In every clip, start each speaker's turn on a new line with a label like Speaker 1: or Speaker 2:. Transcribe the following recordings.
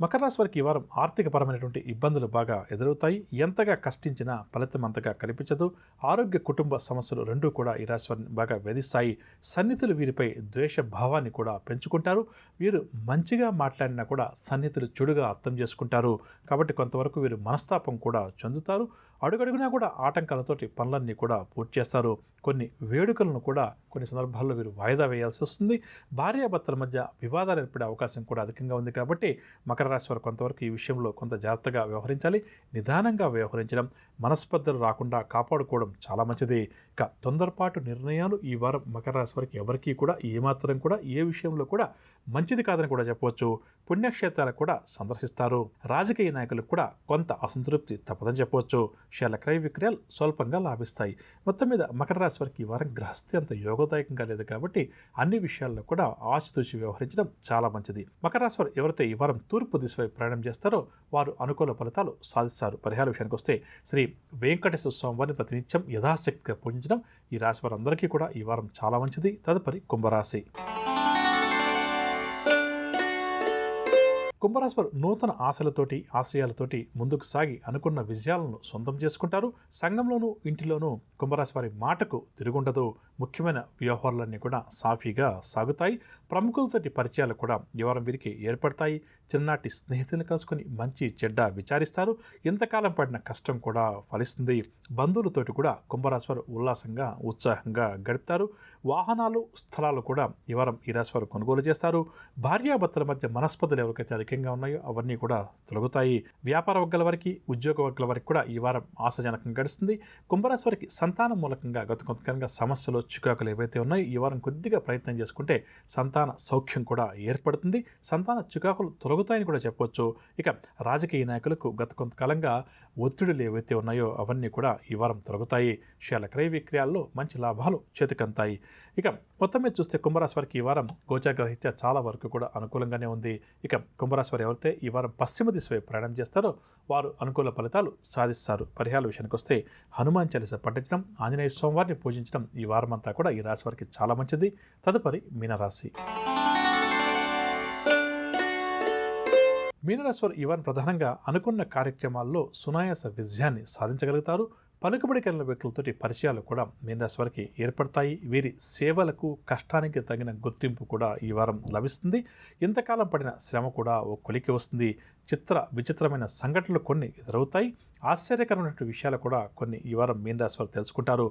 Speaker 1: మకర రాశి వారికి ఈ వారం ఆర్థికపరమైనటువంటి ఇబ్బందులు బాగా ఎదురవుతాయి. ఎంతగా కష్టించినా ఫలితం అంతగా కనిపించదు. ఆరోగ్య కుటుంబ సమస్యలు రెండూ కూడా ఈ రాశి వారిని బాగా వేధిస్తాయి. సన్నిహితులు వీరిపై ద్వేష భావాన్ని కూడా పెంచుకుంటారు. వీరు మంచిగా మాట్లాడినా కూడా సన్నిహితులు చెడుగా అర్థం చేసుకుంటారు. కాబట్టి కొంతవరకు వీరు మనస్తాపం కూడా చెందుతారు. అడుగడుగునా కూడా ఆటంకాలతోటి పనులన్నీ కూడా పూర్తి చేస్తారు. కొన్ని వేడుకలను కూడా కొన్ని సందర్భాల్లో వీరు వాయిదా వేయాల్సి వస్తుంది. భార్యాభర్తల మధ్య వివాదాలు ఏర్పడే అవకాశం కూడా అధికంగా ఉంది. కాబట్టి మకర రాశి వారు కొంతవరకు ఈ విషయంలో కొంత జాగ్రత్తగా వ్యవహరించాలి. నిదానంగా వ్యవహరించడం, మనస్పర్ధలు రాకుండా కాపాడుకోవడం చాలా మంచిది. ఇక తొందరపాటు నిర్ణయాలు ఈ వారం మకర రాశి వారికి ఎవరికీ కూడా ఏమాత్రం కూడా ఏ విషయంలో కూడా మంచిది కాదని కూడా చెప్పవచ్చు. పుణ్యక్షేత్రాలకు కూడా సందర్శిస్తారు. రాజకీయ నాయకులకు కూడా కొంత అసంతృప్తి తప్పదని చెప్పవచ్చు. షేర్ల క్రయ విక్రయాలు స్వల్పంగా లాభిస్తాయి. మొత్తం మీద మకర రాశి వారికి ఈ వారం గ్రహస్థి అంత యోగదాయకంగా లేదు. కాబట్టి అన్ని విషయాల్లో కూడా ఆచితూచి వ్యవహరించడం చాలా మంచిది. మకర రాశి వారు ఎవరైతే ఈ వారం తూర్పు దిశ వైపు ప్రయాణం చేస్తారో వారు అనుకూల ఫలితాలు సాధిస్తారు. పరిహార విషయానికి వస్తే శ్రీ వెంకటేశ్వర స్వామి వారిని ప్రతినిత్యం యథాశక్తిగా పూజించడం ఈ రాశి వారందరికీ కూడా ఈ వారం చాలా మంచిది. తదుపరి కుంభరాశి. కుంభరాశి వారు నూతన ఆశలతోటి ఆశయాలతోటి ముందుకు సాగి అనుకున్న విజయాలను సొంతం చేసుకుంటారు. సంఘంలోనూ ఇంటిలోనూ కుంభరాశి వారి మాటకు తిరుగుండదు. ముఖ్యమైన వ్యవహారాలన్నీ కూడా సాఫీగా సాగుతాయి. ప్రముఖులతోటి పరిచయాలు కూడా ఈ వారం వీరికి ఏర్పడతాయి. చిన్ననాటి స్నేహితులను కలుసుకొని మంచి చెడ్డ విచారిస్తారు. ఇంతకాలం పడిన కష్టం కూడా ఫలిస్తుంది. బంధువులతోటి కూడా కుంభరాశి వారు ఉల్లాసంగా ఉత్సాహంగా గడుపుతారు. వాహనాలు స్థలాలు కూడా ఈ వారం ఈ రాశి వారు కొనుగోలు చేస్తారు. భార్యాభర్తల మధ్య మనస్పర్ధలు ఎవరికైతే అధికంగా ఉన్నాయో అవన్నీ కూడా తొలగుతాయి. వ్యాపార వర్గాల వారికి, ఉద్యోగ వర్గాల వారికి కూడా ఈ వారం ఆశాజనకంగా గడుస్తుంది. కుంభరాశి వారికి సంతానం మూలకంగా గత కొంతకాలంగా సమస్యలు చికాకులు ఏవైతే ఉన్నాయో ఈ వారం కొద్దిగా ప్రయత్నం చేసుకుంటే సంతాన సౌఖ్యం కూడా ఏర్పడుతుంది. సంతాన చికాకులు తొలగుతాయని కూడా చెప్పవచ్చు. ఇక రాజకీయ నాయకులకు గత కొంతకాలంగా ఒత్తిడులు ఏవైతే ఉన్నాయో అవన్నీ కూడా ఈ వారం తొలగుతాయి. షేర్ల క్రయ విక్రయాల్లో మంచి లాభాలు చేతికంతాయి. ఇక మొత్తం మీద చూస్తే కుంభరాశి వారికి ఈ వారం గోచారగ్రహరీత్యా చాలా వరకు కూడా అనుకూలంగానే ఉంది. ఇక కుంభరాశి వారు ఎవరైతే ఈ వారం పశ్చిమ దిశ వైపు ప్రయాణం చేస్తారో వారు అనుకూల ఫలితాలు సాధిస్తారు. పరిహార విషయానికి వస్తే హనుమాన్ చాలీసా పఠించడం, ఆంజనేయ స్వామివారిని పూజించడం ఈ వారం అంతా కూడా ఈ రాశి వారికి చాలా మంచిది. తదుపరి మీనరాశి. మీనరాశి వారు ఈ వారం ప్రధానంగా అనుకున్న కార్యక్రమాల్లో సునాయాస విజయాన్ని సాధించగలుగుతారు. పలుకుబడి కలిగిన వ్యక్తులతోటి పరిచయాలు కూడా మీనరాశి వారికి ఏర్పడతాయి. వీరి సేవలకు కష్టానికి తగిన గుర్తింపు కూడా ఈ వారం లభిస్తుంది. ఇంతకాలం పడిన శ్రమ కూడా ఓ కొలికి వస్తుంది. విచిత్రమైన సంఘటనలు కొన్ని ఎదురవుతాయి. ఆశ్చర్యకరమైన విషయాలు కూడా కొన్ని ఈ వారం మీనరాశి వారు తెలుసుకుంటారు.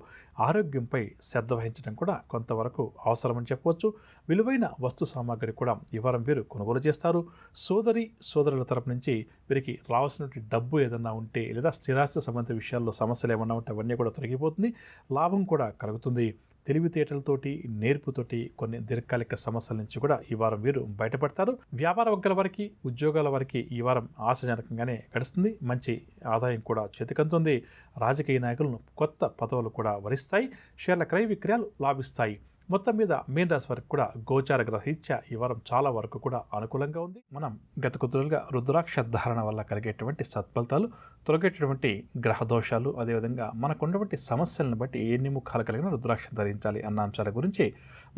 Speaker 1: ఆరోగ్యంపై శ్రద్ధ వహించడం కూడా కొంతవరకు అవసరమని చెప్పవచ్చు. విలువైన వస్తు సామాగ్రి కూడా ఈ వారం వీరు కొనుగోలు చేస్తారు. సోదరుల తరపు నుంచి వీరికి రావాల్సినటువంటి డబ్బు ఏదన్నా ఉంటే లేదా స్థిరాస్తి సంబంధిత విషయాల్లో సమస్యలు ఏమన్నా ఉంటే అవన్నీ కూడా తొలగిపోతుంది. లాభం కూడా కలుగుతుంది. తెలివితేటలతోటి, నేర్పుతోటి కొన్ని దీర్ఘకాలిక సమస్యల నుంచి కూడా ఈ వారం వీరు బయటపడతారు. వ్యాపార వర్గాల వారికి, ఉద్యోగాల వారికి ఈ వారం ఆశాజనకంగానే గడుస్తుంది. మంచి ఆదాయం కూడా చేతికందుతుంది. రాజకీయ నాయకులను కొత్త పదవులు కూడా వరిస్తాయి. షేర్ల క్రయ విక్రయాలు లాభిస్తాయి. మొత్తం మీద మీనరాశి వారికి కూడా గోచార గ్రహరీత్యా ఈ వారం చాలా వరకు కూడా అనుకూలంగా ఉంది. మనం గత కొద్దిగా రుద్రాక్ష ధారణ వల్ల కలిగేటువంటి సత్ఫలితాలు, తొలగేటటువంటి గ్రహ దోషాలు, అదేవిధంగా మనకున్నటువంటి సమస్యలను బట్టి ఎన్ని ముఖాలు కలిగిన రుద్రాక్ష ధరించాలి అన్న అంశాల గురించి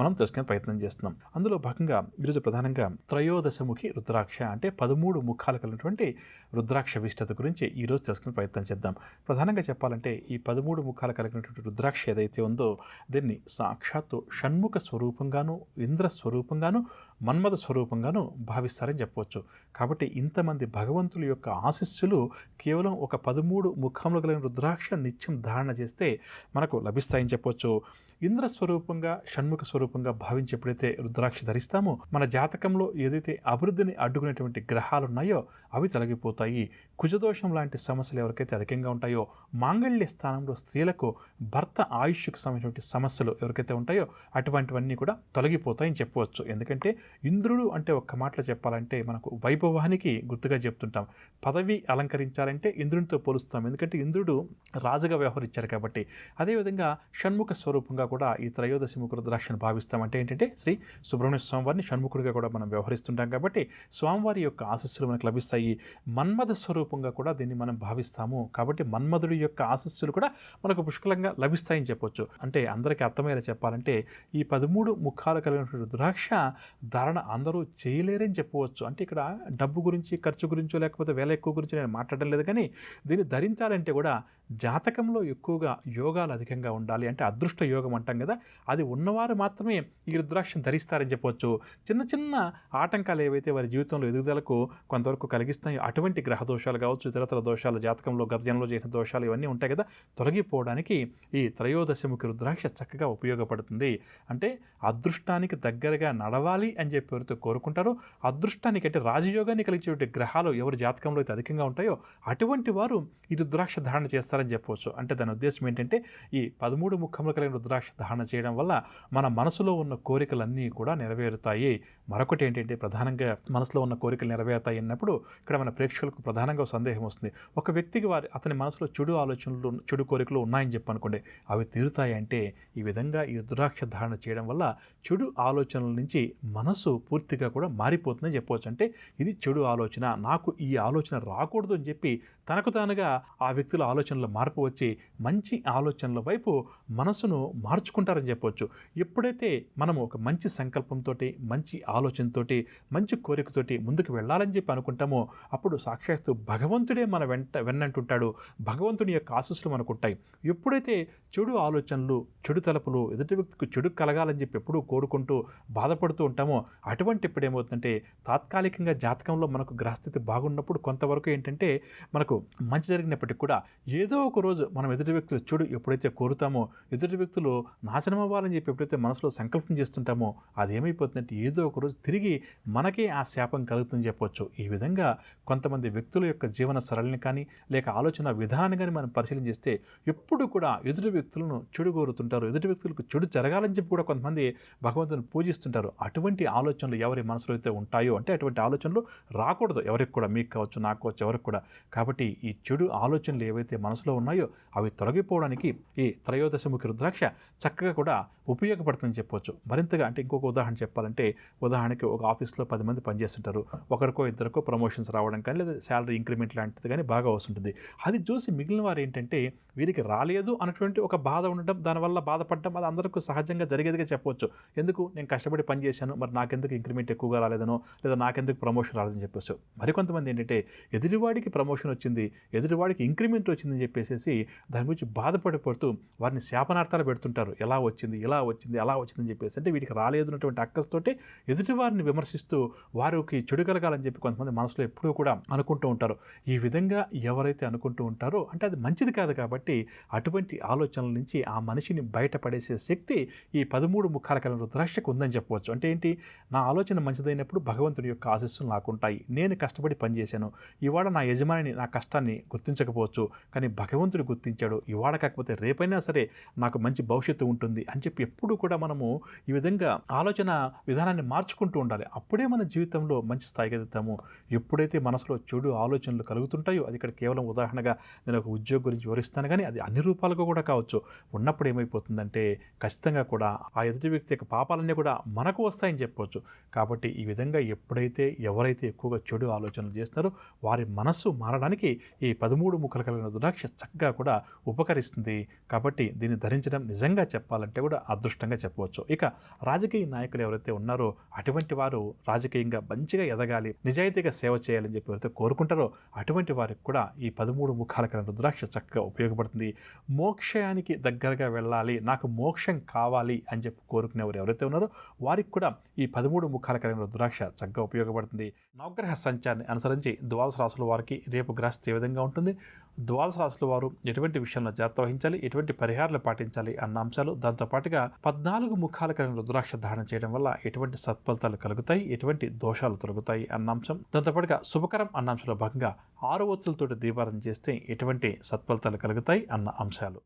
Speaker 1: మనం తెలుసుకునే ప్రయత్నం చేస్తున్నాం. అందులో భాగంగా ఈరోజు ప్రధానంగా త్రయోదశముఖి రుద్రాక్ష అంటే 13 ముఖాలు కలిగినటువంటి రుద్రాక్ష విశిష్టత గురించి ఈరోజు తెలుసుకునే ప్రయత్నం చేద్దాం. ప్రధానంగా చెప్పాలంటే ఈ 13 ముఖాలు కలిగినటువంటి రుద్రాక్ష ఏదైతే ఉందో దీన్ని సాక్షాత్తు షణ్ముఖ స్వరూపంగాను, ఇంద్ర స్వరూపంగాను, మన్మథ స్వరూపంగాను భావిస్తారని చెప్పవచ్చు. కాబట్టి ఇంతమంది భగవంతుల యొక్క ఆశీస్సులు కేవలం ఒక 13 ముఖములు కలిగిన రుద్రాక్ష నిత్యం ధారణ చేస్తే మనకు లభిస్తాయని చెప్పవచ్చు. ఇంద్ర స్వరూపంగా, షణ్ముఖ స్వరూపంగా భావించి ఎప్పుడైతే రుద్రాక్ష ధరిస్తామో మన జాతకంలో ఏదైతే అభివృద్ధిని అడ్డుకునేటువంటి గ్రహాలు ఉన్నాయో అవి తొలగిపోతాయి. కుజదోషం లాంటి సమస్యలు ఎవరికైతే అధికంగా ఉంటాయో, మాంగళ్య స్థానంలో స్త్రీలకు భర్త ఆయుష్కు సంబంధించిన సమస్యలు ఎవరికైతే ఉంటాయో అటువంటివన్నీ కూడా తొలగిపోతాయని చెప్పవచ్చు. ఎందుకంటే ఇంద్రుడు అంటే ఒక్క మాటలో చెప్పాలంటే మనకు వైభవానికి గుర్తుగా చెప్తుంటాం. పదవి అలంకరించాలంటే ఇంద్రునితో పోలుస్తాం. ఎందుకంటే ఇంద్రుడు రాజుగా వ్యవహరించారు కాబట్టి. అదేవిధంగా షణ్ముఖ స్వరూపంగా కూడా ఈ త్రయోదశి ముఖ రుద్రాక్షను భావిస్తామంటే ఏంటంటే శ్రీ సుబ్రహ్మణ్య స్వామివారిని షణ్ముఖుడిగా కూడా మనం వ్యవహరిస్తుంటాం కాబట్టి స్వామివారి యొక్క ఆశస్సులు మనకు లభిస్తాయి. మన్మథ స్వరూపంగా కూడా దీన్ని మనం భావిస్తాము కాబట్టి మన్మధుడి యొక్క ఆశస్సులు కూడా మనకు పుష్కలంగా లభిస్తాయని చెప్పొచ్చు. అంటే అందరికీ అర్థమయ్యేలా చెప్పాలంటే ఈ 13 ముఖాలు కలిగినటువంటి రుద్రాక్ష ధారణ అందరూ చేయలేరని చెప్పవచ్చు. అంటే ఇక్కడ డబ్బు గురించి, ఖర్చు గురించో లేకపోతే వేల ఎక్కువ గురించి నేను మాట్లాడడం లేదు, కానీ దీన్ని ధరించాలంటే కూడా జాతకంలో ఎక్కువగా యోగాలు అధికంగా ఉండాలి. అంటే అదృష్ట యోగం అంటాం కదా, అది ఉన్నవారు మాత్రమే ఈ రుద్రాక్షను ధరిస్తారని చెప్పవచ్చు. చిన్న చిన్న ఆటంకాలు ఏవైతే వారి జీవితంలో ఎదుగుదలకు కొంతవరకు కలిగిస్తాయో అటువంటి గ్రహ దోషాలు కావచ్చు, ఇతరతర దోషాలు, జాతకంలో గత జన్మలో చేసిన దోషాలు ఇవన్నీ ఉంటాయి కదా, తొలగిపోవడానికి ఈ త్రయోదశముఖి రుద్రాక్ష చక్కగా ఉపయోగపడుతుంది. అంటే అదృష్టానికి దగ్గరగా నడవాలి అని చెప్పి ఎవరితో కోరుకుంటారో, అదృష్టానికి అంటే రాజయోగాన్ని కలిగించే గ్రహాలు ఎవరి జాతకంలో అయితే అధికంగా ఉంటాయో అటువంటి వారు ఈ రుద్రాక్ష ధారణ చేస్తారని చెప్పవచ్చు. అంటే దాని ఉద్దేశం ఏంటంటే ఈ 13 ముఖములు కలిగిన రుద్రాక్ష ధారణ చేయడం వల్ల మన మనసులో ఉన్న కోరికలన్నీ కూడా నెరవేరుతాయి. మరొకటి ఏంటంటే ప్రధానంగా మనసులో ఉన్న కోరికలు నెరవేరుతాయి అన్నప్పుడు ఇక్కడ మన ప్రేక్షకులకు ప్రధానంగా సందేహం వస్తుంది. ఒక వ్యక్తికి అతని మనసులో చెడు ఆలోచనలు, చెడు కోరికలు ఉన్నాయని చెప్పి అనుకోండి, అవి తీరుతాయి అంటే ఈ విధంగా ఈ రుద్రాక్ష ధారణ చేయడం వల్ల చెడు ఆలోచనల నుంచి మనసు పూర్తిగా కూడా మారిపోతుందని చెప్పవచ్చు. అంటే ఇది చెడు ఆలోచన, నాకు ఈ ఆలోచన రాకూడదు అని చెప్పి తనకు తానుగా ఆ వ్యక్తుల ఆలోచనలో మార్పు వచ్చి మంచి ఆలోచనల వైపు మనసును మార్చుకుంటారని చెప్పవచ్చు. ఎప్పుడైతే మనము ఒక మంచి సంకల్పంతో, మంచి ఆలోచనతోటి, మంచి కోరికతోటి ముందుకు వెళ్ళాలని చెప్పి అనుకుంటామో అప్పుడు సాక్షాత్తు భగవంతుడే మన వెన్నంటుంటాడు. భగవంతుని యొక్క ఆశీస్సులు మనకు ఉంటాయి. ఎప్పుడైతే చెడు ఆలోచనలు, చెడు తలపులు, ఎదుటి వ్యక్తికి చెడు కలగాలని చెప్పి ఎప్పుడూ కోరుకుంటూ బాధపడుతూ ఉంటామో అటువంటి ఇప్పుడు ఏమవుతుందంటే తాత్కాలికంగా జాతకంలో మనకు గ్రహస్థితి బాగున్నప్పుడు కొంతవరకు ఏంటంటే మనకు మంచి జరిగినప్పటికీ కూడా ఏదో ఒక రోజు మనం ఎదుటి వ్యక్తులు చెడు ఎప్పుడైతే కోరుతామో, ఎదుటి వ్యక్తులు నాశనం అవ్వాలని చెప్పి ఎప్పుడైతే మనసులో సంకల్పం చేస్తుంటామో అది ఏమైపోతుందంటే ఏదో ఒక రోజు తిరిగి మనకే ఆ శాపం కలుగుతుందని చెప్పవచ్చు. ఈ విధంగా కొంతమంది వ్యక్తుల యొక్క జీవన సరళిని కానీ లేక ఆలోచన విధానాన్ని కానీ మనం పరిశీలన చేస్తే ఎప్పుడు కూడా ఎదుటి వ్యక్తులను చెడు కోరుతుంటారు. ఎదుటి వ్యక్తులకు చెడు జరగాలని చెప్పి కూడా కొంతమంది భగవంతుని పూజిస్తుంటారు. అటువంటి ఆలోచనలు ఎవరి మనసులో అయితే ఉంటాయో, అంటే అటువంటి ఆలోచనలు రాకూడదు ఎవరికి కూడా, మీకు కావచ్చు, నాకు కావచ్చు, ఎవరికి కూడా. కాబట్టి ఈ చెడు ఆలోచనలు ఏవైతే మనసులో ఉన్నాయో అవి తొలగిపోవడానికి ఈ త్రయోదశముఖి రుద్రాక్ష చక్కగా కూడా ఉపయోగపడుతుందని చెప్పవచ్చు. మరింతగా అంటే ఇంకొక ఉదాహరణ చెప్పాలంటే, ఉదాహరణకి ఒక ఆఫీస్లో 10 మంది పనిచేస్తుంటారు. ఒకరికో ఇద్దరికో ప్రమోషన్స్ రావడం కానీ లేదా శాలరీ ఇంక్రిమెంట్ లాంటిది కానీ బాగా వస్తుంటుంది. అది చూసి మిగిలిన వారు ఏంటంటే వీరికి రాలేదు అన్నటువంటి ఒక బాధ ఉండడం, దానివల్ల బాధపడడం అది అందరికీ సహజంగా జరిగేదిగా చెప్పవచ్చు. ఎందుకు నేను కష్టపడి పని చేశాను, మరి నాకెందుకు ఇంక్రిమెంట్ ఎక్కువగా రాలేదనో లేదా నాకెందుకు ప్రమోషన్ రాలేదని చెప్పేసి. మరికొంతమంది ఏంటంటే ఎదుటివాడికి ప్రమోషన్ వచ్చింది, ఎదుటివాడికి ఇంక్రిమెంట్ వచ్చిందని చెప్పేసి దాని గురించి బాధపడిపోతూ వారిని శాపనార్థాలు పెడుతుంటారు. ఎలా వచ్చింది, ఇలా వచ్చింది, అలా వచ్చిందని చెప్పేసి. అంటే వీటికి రాలేదు అన్నటువంటి అక్కస్తోటి ఎదుటివారిని విమర్శిస్తూ వారికి చెడు కలగాలని చెప్పి కొంతమంది మనసులో ఎప్పుడూ కూడా అనుకుంటూ ఉంటారు. ఈ విధంగా ఎవరైతే అనుకుంటూ ఉంటారో అంటే అది మంచిది కాదు. కాబట్టి అటువంటి ఆలోచనల నుంచి ఆ మనిషిని బయటపడేసే శక్తి ఈ 13 ముఖాల కలిగిన రుద్రాక్షకు ఉందని చెప్పవచ్చు. అంటే ఏంటి, నా ఆలోచన మంచిదైనప్పుడు భగవంతుడి యొక్క ఆశీస్సులు నాకుంటాయి. నేను కష్టపడి పనిచేశాను, ఇవాళ నా యజమానిని నా కష్టాన్ని గుర్తించకపోవచ్చు, కానీ భగవంతుడు గుర్తించాడు, ఇవాళ కాకపోతే రేపైనా సరే నాకు మంచి భవిష్యత్తు ఉంటుంది అని చెప్పి ఎప్పుడు కూడా మనము ఈ విధంగా ఆలోచన విధానాన్ని మార్చుకుంటూ ఉండాలి. అప్పుడే మన జీవితంలో మంచి స్థాయికి ఎదుగుతాము. ఎప్పుడైతే మనసులో చెడు ఆలోచనలు కలుగుతుంటాయో, అది ఇక్కడ కేవలం ఉదాహరణగా నేను ఒక ఉద్యోగం గురించి వివరిస్తాను, కానీ అది అన్ని రూపాలుగా కూడా కావచ్చు. ఉన్నప్పుడు ఏమైపోతుందంటే ఖచ్చితంగా కూడా ఆ ఎదుటి వ్యక్తి యొక్క పాపాలన్నీ కూడా మనకు వస్తాయని చెప్పవచ్చు. కాబట్టి ఈ విధంగా ఎప్పుడైతే ఎవరైతే ఎక్కువగా చెడు ఆలోచనలు చేస్తున్నారో వారి మనస్సు మారడానికి ఈ 13 ముఖాలు కలిగిన రుద్రాక్ష చక్కగా కూడా ఉపకరిస్తుంది. కాబట్టి దీన్ని ధరించడం నిజంగా చెప్పాలంటే కూడా అదృష్టంగా చెప్పవచ్చు. ఇక రాజకీయ నాయకులు ఎవరైతే ఉన్నారో అటువంటి వారు రాజకీయంగా మంచిగా ఎదగాలి, నిజాయితీగా సేవ చేయాలని చెప్పి ఎవరైతే కోరుకుంటారో అటువంటి వారికి కూడా ఈ 13 ముఖాల కలిగిన రుద్రాక్ష చక్కగా ఉపయోగపడుతుంది. మోక్షానికి దగ్గరగా వెళ్ళాలి, నాకు మోక్షం కావాలి అని చెప్పి కోరుకునేవారు ఎవరైతే ఉన్నారో వారికి కూడా ఈ 13 ముఖాల కలిగిన రుద్రాక్ష చక్కగా ఉపయోగపడుతుంది. నవగ్రహ సంచారాన్ని అనుసరించి ద్వాదశ రాశుల వారికి రేపు గ్రహస్థితి ఏ విధంగా ఉంటుంది, ద్వాదశ రాశుల వారు ఎటువంటి విషయంలో జాగ్రత్త వహించాలి, ఎటువంటి పరిహారాలు పాటించాలి అన్న అంశాలు, దాంతోపాటుగా 14 ముఖాల కలిగిన రుద్రాక్ష ధారణ చేయడం వల్ల ఎటువంటి సత్ఫలితాలు కలుగుతాయి, ఎటువంటి దోషాలు తొలగుతాయి అన్న అంశం, దాంతోపాటుగా శుభకరం అన్న అంశంలో భాగంగా 6 ఒత్తులతోటి దీపారాధన చేస్తే ఎటువంటి సత్ఫలితాలు కలుగుతాయి అన్న అంశాలు.